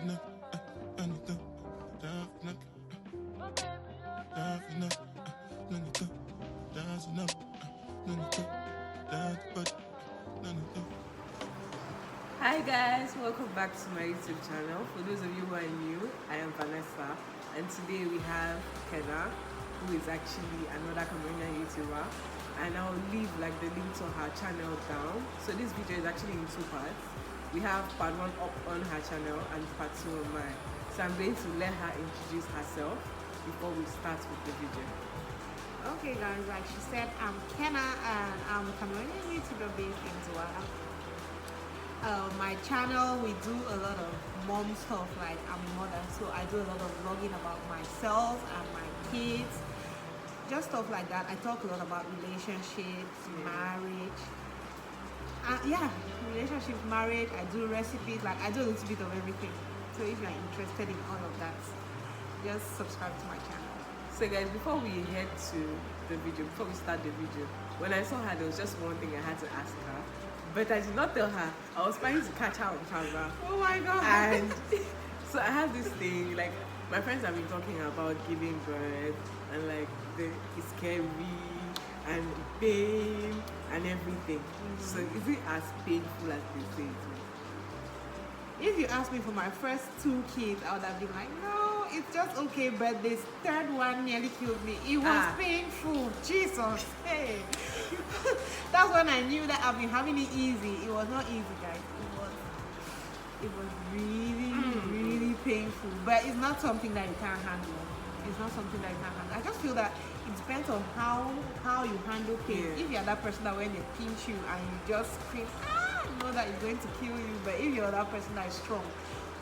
Hi guys, welcome back to my YouTube channel. For those of you who are new, I am Vanessa, and today we have Kenna, who is actually another Cameroonian YouTuber, and I'll leave like the link to her channel down. So this video is actually in two parts. We have part 1 up on her channel and part 2 on mine. So I'm going to let her introduce herself before we start with the video. Okay guys, like she said, I'm Kenna and I'm a Cameroonian YouTuber based in Douala. My channel, we do a lot of mom stuff, like I'm a mother, so I do a lot of vlogging about myself and my kids, just stuff like that. I talk a lot about relationships, marriage, relationships, marriage. I do recipes, like I do a little bit of everything. So if you're interested in all of that, just subscribe to my channel. So guys, before we head to the video, before we start the video, when I saw her, there was just one thing I had to ask her, but I did not tell her. I was trying to catch her on camera. Oh my god. And so I have this thing, like my friends have been talking about giving birth and like it's scary and pain and everything. So is it as painful as they say it is? If you asked me for my first 2 kids, I would have been like, no, it's just okay, but this third one nearly killed me. It was painful. Jesus, hey. That's when I knew that I've been having it easy. It was not easy, guys. It was really painful. But it's not something that you can't handle. It's not something that you can't handle. I just feel that it depends on how you handle pain. If you're that person that when they pinch you and you just scream, you know that it's going to kill you. But if you're that person that is strong,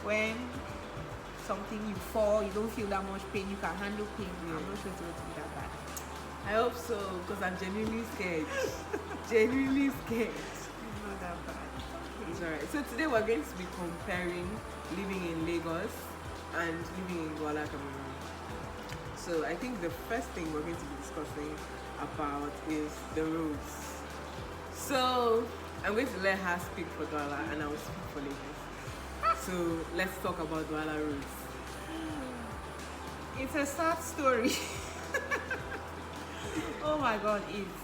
when something you fall, you don't feel that much pain, you can handle pain. I'm not sure it's going to be that bad. I hope so, because I'm genuinely scared. Genuinely scared. It's not that bad. It's alright. So today we're going to be comparing living in Lagos and living in Douala, Cameroon. So I think the first thing we're going to be discussing about is the roads. So I'm going to let her speak for Douala and I will speak for Lagos. So let's talk about Douala roads. It's a sad story. Oh my god, it's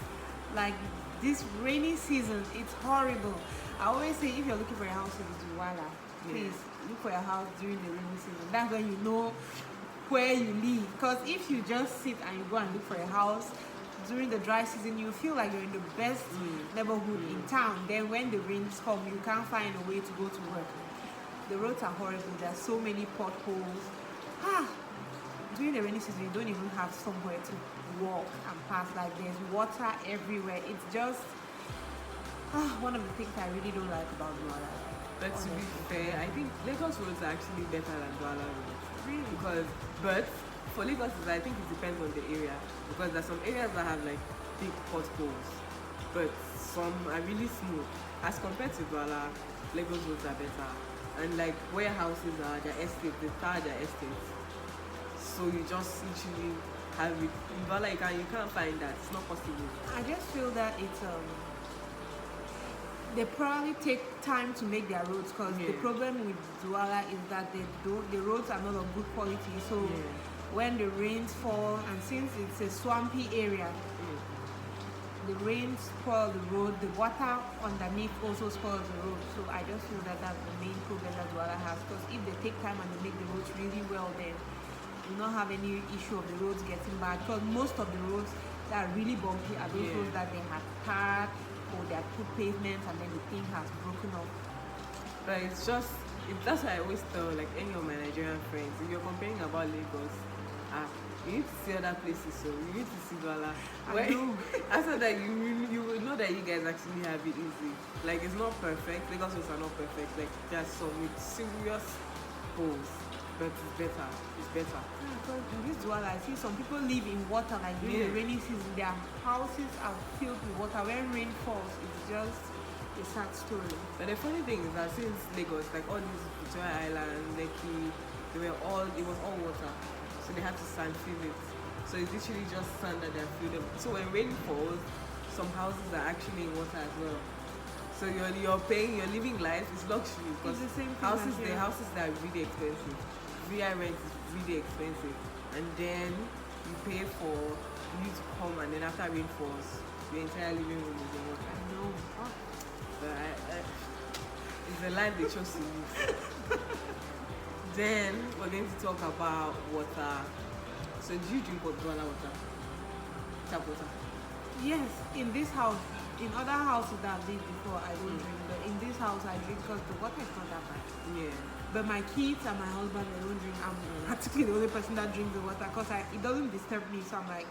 like this rainy season, it's horrible. I always say if you're looking for a house in Douala, please look for a house during the rainy season. That's when you know where you live. Because if you just sit and you go and look for a house during the dry season, you feel like you're in the best neighborhood in town. Then when the rains come, you can't find a way to go to work. The roads are horrible. There are so many potholes. During the rainy season, you don't even have somewhere to walk and pass. Like there's water everywhere. It's just one of the things I really don't like about Douala. But to be fair, I think Lagos roads are actually better than Douala roads. Really? But for Lagos, I think it depends on the area. Because there's some areas that have like big potholes, but some are really smooth. As compared to Douala, Lagos roads are better. And like warehouses are their estates, they start their estates. So you just literally have it. In Douala, you can't find that. It's not possible. I just feel that it's they probably take time to make their roads because the problem with Douala is that the roads are not of good quality. So when the rains fall, and since it's a swampy area, the rains spoil the road, the water underneath also spoils the road. So I just feel that that's the main problem that Douala has, because if they take time and they make the roads really well, then you not have any issue of the roads getting bad, because most of the roads that are really bumpy are those roads that they have tarred or they have put pavements and then the thing has broken off. But it's just, that's why I always tell like any of my Nigerian friends, if you're complaining about Lagos, you need to see other places. So you need to see Douala. After that, you will know that you guys actually have it easy. Like it's not perfect. Lagos roads are not perfect. Like there are some with serious holes. But it's better. It's better. Because in this Douala, I see some people live in water, like during the rainy season. Their houses are filled with water. When rain falls, it's just a sad story. But the funny thing is that since Lagos, like all these Victoria Island, Lekki, it was all water. So they had to sand fill it. So it's literally just sand that they're filled up. So when rain falls, some houses are actually in water as well. So you're paying, you're living life. It's luxury because It's the same thing houses, as here. the houses that are really expensive. VI rent is really expensive, and then you pay for you to come, and then after rain falls, the entire living room is in water. No. Oh. But it's the life they chose to live. Then we're going to talk about water. So do you drink water? Tap water? Yes, in this house, in other houses that I've lived before, I don't drink. But in this house, I drink because the water is not that bad. Yeah. But my kids and my husband, they don't drink. I'm practically the only person that drinks the water because it doesn't disturb me. So I'm like,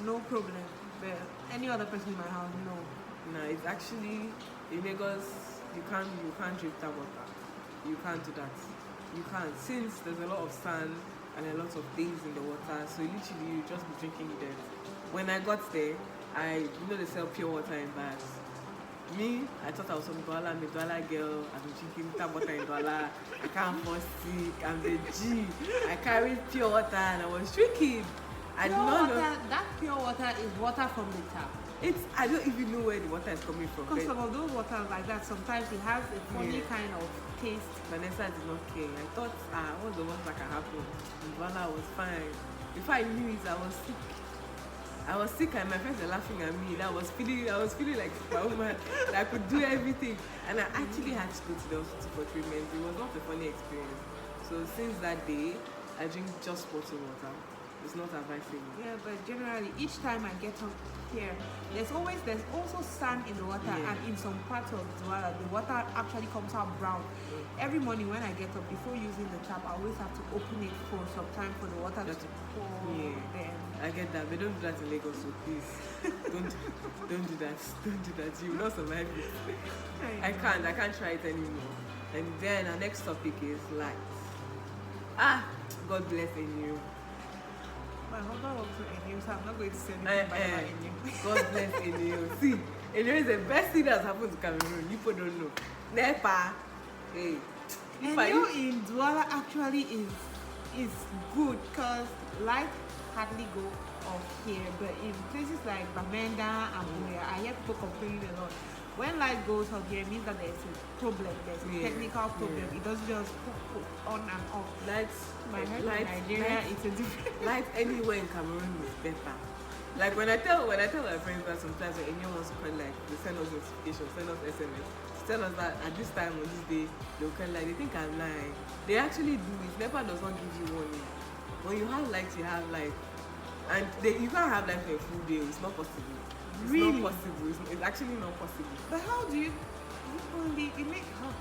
no problem. But any other person in my house, no. No, it's actually in Lagos. You can't drink tap water. You can't do that. You can't, since there's a lot of sand and a lot of things in the water. So literally, you just be drinking it. When I got there, they sell pure water in bags. Me, I thought I was some Douala, I'm a Douala girl. I've been drinking tap water in Douala. I can't fall sick. I'm the G. I carried pure water and I was drinking. I did not know. That pure water is water from the tap. I don't even know where the water is coming from. Because some of those waters like that, sometimes it has a funny kind of taste. Vanessa did not care. I thought, what's the worst that can happen? And Douala was fine. Before I knew it, I was sick. And my friends were laughing at me. I was feeling like Superwoman. That I could do everything. And I actually had to go to the hospital for treatment. It was not a funny experience. So since that day, I drink just bottled water. It's not advisable. Yeah, but generally, each time I get up here, there's also sand in the water, and in some parts of Douala, the water actually comes out brown. Every morning when I get up, before using the tap, I always have to open it for some time for the water to pour. Then I get that, but don't do that in Lagos, so please. don't do that. Don't do that. You will not survive it. I can't try it anymore. And then our next topic is lights. God bless you. my husband works for Enyo, so I'm not going to say anything bad about Enyo. God bless Enyo. See, Enyo is the best thing that's happened to Cameroon. You people don't know. Nepa. Hey. Enyo in Douala actually is good because light hardly go off here, but in places like Bamenda and Buea, I hear people complaining a lot. When light goes off here, it means that there's a problem, there's a technical problem. It doesn't just put on and off. Lights, in Nigeria, it's a different. Light anywhere in Cameroon is better. Like when I tell my friends that sometimes when anyone wants to call, like they send us notifications, send us SMS, tell us that at this time on this day they'll call, like they think I'm lying. They actually do it. NEPA does not give you warning. When you have light, you have light, and you can't have light for a full day. It's not possible. It's really? not possible. It's actually not possible. But how do you only you make how?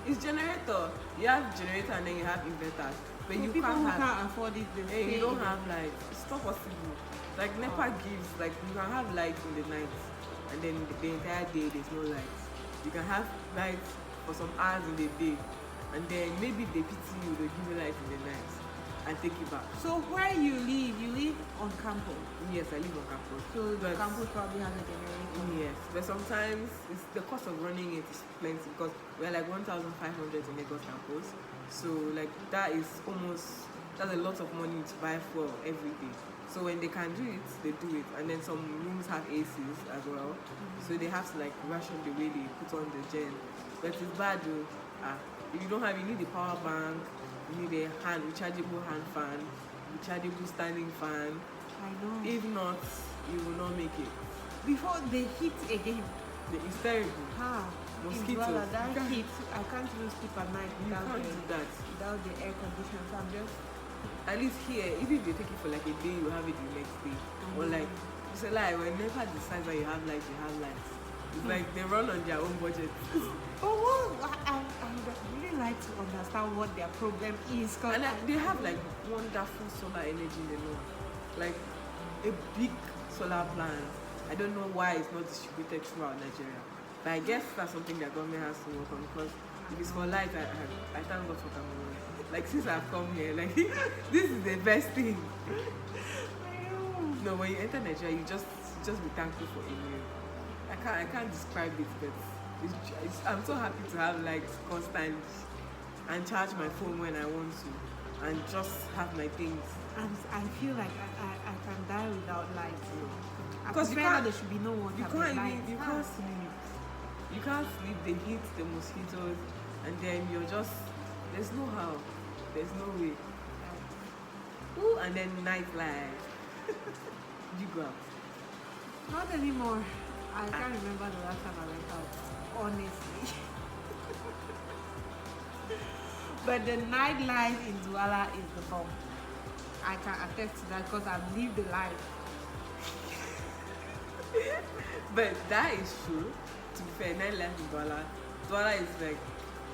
It's generator. You have generator and then you have inverters. But you people can't who can't afford it, you don't have light. It's not possible. Like NEPA gives, like you can have light in the night and then the entire day there's no light. You can have light for some hours in the day and then maybe they pity you, they give you light in the night and take you back. So where you live on campus? Yes, I live on campus. So the campus probably has a generator? Yes, but sometimes the cost of running it is plenty because we're like 1,500 in Lagos campus. So like that's a lot of money to buy fuel every day. So when they can do it, they do it. And then some rooms have ACs as well. So they have to like ration the way they put on the gen. But it's bad though. If you don't have, you need a power bank, you need a rechargeable hand fan, rechargeable standing fan. I know. If not, you will not make it. Before they hit again. It's terrible. Mosquitoes. Douala, that heat, I can't even sleep at night without the air conditioner. So I'm just. At least here, even if they take it for like a day, you have it the next day. Or like, you say like, whenever decides that you have light, you have light. It's like they run on their own budget. I would really like to understand what their problem is. And they have like wonderful solar energy in the north. Like a big solar plant. I don't know why it's not distributed throughout Nigeria. But I guess that's something that government has to work on because if it's for light, I thank God for Cameroon. Like since I've come here, like this is the best thing. No, when you enter Nigeria, you just be thankful for Enyo. I can't describe it, but I'm so happy to have like constant and charge my phone when I want to and just have my things. And I feel like I can die without light. Because there should be no water. You can't sleep. You can't sleep, the heat, the mosquitoes, and then you're just, there's no how, there's no way. Ooh, and then nightlife. You go out? Not anymore. I can't remember the last time I went out, honestly. But the nightlife in Douala is the bomb. I can attest to that because I've lived the life. But that is true. To be fair, nightlife in Douala is like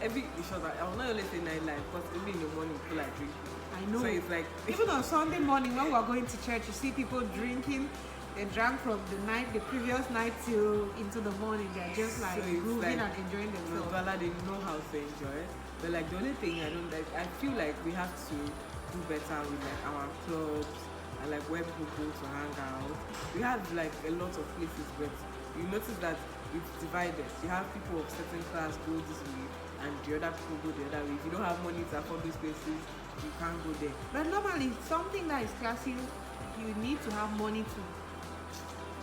every short. I will not only say nightlife because even in the morning people are drinking. I know. So it's like Even on Sunday morning when we're going to church, you see people drinking. They drank from the previous night till into the morning. They're just like grooving and enjoying themselves. Douala, they know how to enjoy it. But like the only thing I don't like, I feel like we have to do better with like our clubs and like where people go to hang out. We have like a lot of places, but you notice that it's divided. You have people of certain class go this way and the other people go the other way. If you don't have money to afford those places, you can't go there. But normally, something that is classy, you need to have money to.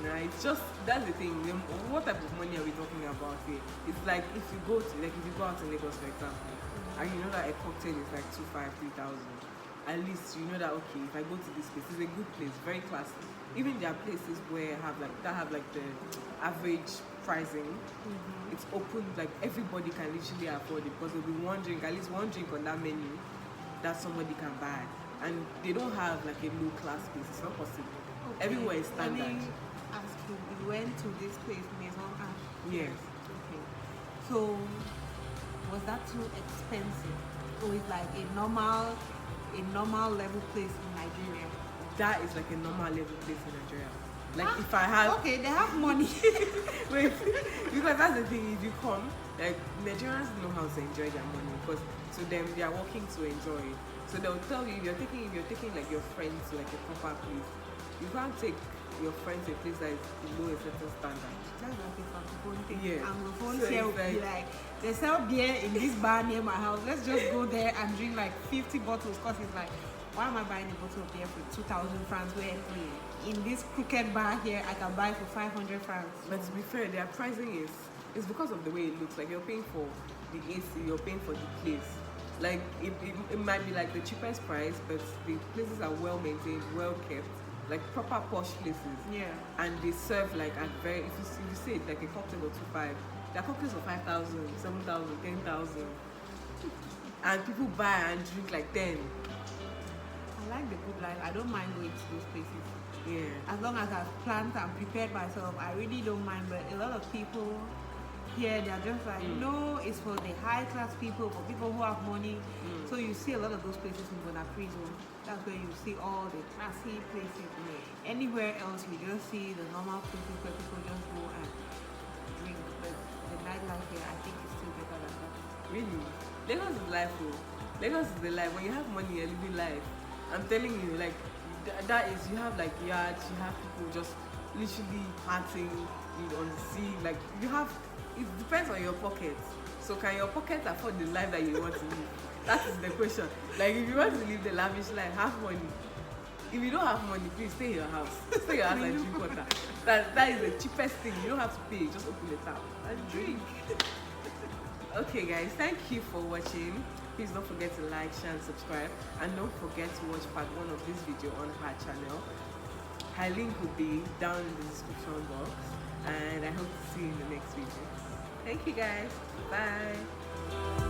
Nah, it's just, that's the thing. What type of money are we talking about here? It's like if you go to, like if you go out in Lagos, for example, and you know that a cocktail is like 2,500, 3,000. At least you know that okay, if I go to this place, it's a good place, very classy. Even there are places where have like the average pricing. It's open, like everybody can literally afford it because there'll be one drink, at least one drink on that menu that somebody can buy, and they don't have like a low class place. It's not possible. Okay. Everywhere is standard. Let me ask you, you went to this place, Maison Ash? Yes. Okay. So, was that too expensive? Or is like a normal level place in Nigeria? That is like a normal level place in Nigeria. Like if I have Okay, they have money. wait, because that's the thing. If you come, like Nigerians know how to enjoy their money because to them they are working to enjoy it. So they'll tell you if you're taking like your friends to like a proper place, you can't take your friends to a place that is below a certain standard. That's like a francophone thing. Yeah. Anglophone So here it's would be like, they sell beer in this bar near my house. Let's just go there and drink like 50 bottles. Because it's like, why am I buying a bottle of beer for 2,000 francs when in this crooked bar here I can buy for 500 francs? But to be fair, their pricing is because of the way it looks. Like you're paying for the AC, you're paying for the place. Like it might be like the cheapest price, but the places are well maintained, well kept, like proper posh places. Yeah. And they serve like at very, if you say it like a cocktail or 2,500, there are cocktails for 5,000, 7,000, 10,000, and people buy and drink like 10. I like the good life. I don't mind going to those places. Yeah. As long as I've planned and prepared myself, I really don't mind. But a lot of people here, they're just like, no, it's for the high class people, for people who have money. So you see a lot of those places in Bonaparte zone. That's where you see all the classy places. Anywhere else, you just see the normal places where people just go and drink. But the nightlife here, I think is still better than that. Really? Lagos is life, though. Lagos is the life. When you have money, you're living life. I'm telling you, like, that is, you have like yachts, you have people just literally partying on the sea. Like, you have, it depends on your pockets. So can your pockets afford the life that you want to live? That is the question. Like, if you want to live the lavish life, have money. If you don't have money, please stay in your house. Stay in your house and drink water. That is the cheapest thing. You don't have to pay. Just open the tap and drink. Okay, guys, thank you for watching. Please don't forget to like, share, and subscribe. And don't forget to watch part 1 of this video on her channel. Her link will be down in the description box. And I hope to see you in the next video. Thank you, guys. Bye.